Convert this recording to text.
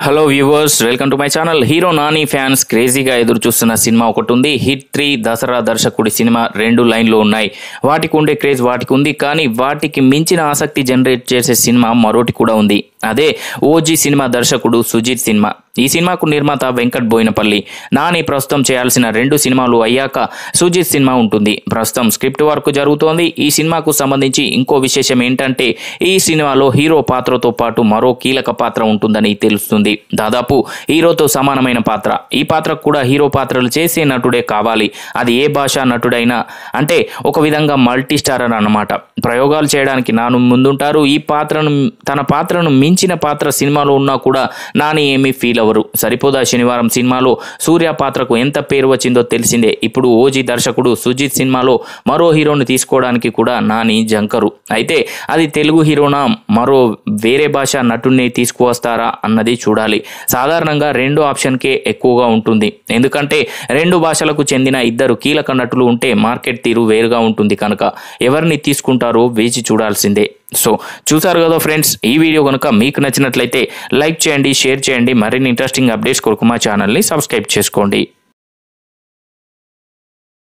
Hello viewers, welcome to my channel. Hero Nani fans క్రేజీగా ఎదురు చూస్తున్న సినిమా ఒకటి ఉంది. హిట్ 3 దసరా దర్శకుడి సినిమా 2 లైన్లు ఉన్నాయి. వాటికి ఉండే క్రేజ్ వాటికి ఉంది, కానీ వాటికి మించిన ఆసక్తి జనరేట్ చేసే సినిమా మరోటి కూడా ఉంది. అదే ఓజీ సినిమా దర్శకుడు సుజిత్ సినిమా. ఈ సినిమాకు నిర్మాత వెంకట్ బోయినపల్లి. నాని ప్రస్తుతం చేయాల్సిన 2 సినిమాలు అయ్యాక సుజిత్ సినిమా ఉంటుంది. ప్రస్తుతం స్క్రిప్ట్ వర్క్ జరుగుతోంది. ఈ సినిమాకు సంబంధించి ఇంకో విశేషం ఏంటంటే ఈ సినిమాలో హీరో పాత్రతో పాటు మరో కీలక పాత్ర ఉంటుందని తెలుస్తుంది. దాదాపు హీరోతో సమానమైన పాత్ర. ఈ పాత్రకు కూడా హీరో పాత్రలు చేసే నటుడే కావాలి. అది ఏ భాషా నటుడైనా, అంటే ఒక విధంగా మల్టీ స్టారర్ అన్నమాట. ప్రయోగాలు చేయడానికి నాను ముందుంటారు. ఈ పాత్రను, తన పాత్రను మించిన పాత్ర సినిమాలో ఉన్నా కూడా నాని ఏమీ ఫీల్ అవ్వరు. సరిపోదా శనివారం సినిమాలో సూర్య పాత్రకు ఎంత పేరు వచ్చిందో తెలిసిందే. ఇప్పుడు ఓజీ దర్శకుడు సుజిత్ సినిమాలో మరో హీరోని తీసుకోవడానికి కూడా నాని జంకరు. అయితే అది తెలుగు హీరోనా, మరో వేరే భాష నటుడిని తీసుకువస్తారా అన్నది చూడాలి. సాధారణంగా 2 ఆప్షన్కే ఎక్కువగా ఉంటుంది. ఎందుకంటే 2 భాషలకు చెందిన 2 కీలక నటులు ఉంటే మార్కెట్ తీరు వేరుగా ఉంటుంది కనుక ఎవరిని తీసుకుంటారో వేచి చూడాల్సిందే. సో చూసారు కదా ఫ్రెండ్స్, ఈ వీడియో కనుక మీకు నచ్చినట్లయితే లైక్ చేయండి, షేర్ చేయండి. మరిన్ని ఇంట్రెస్టింగ్ అప్డేట్స్ కొరకు మా ఛానల్ని సబ్స్క్రైబ్ చేసుకోండి.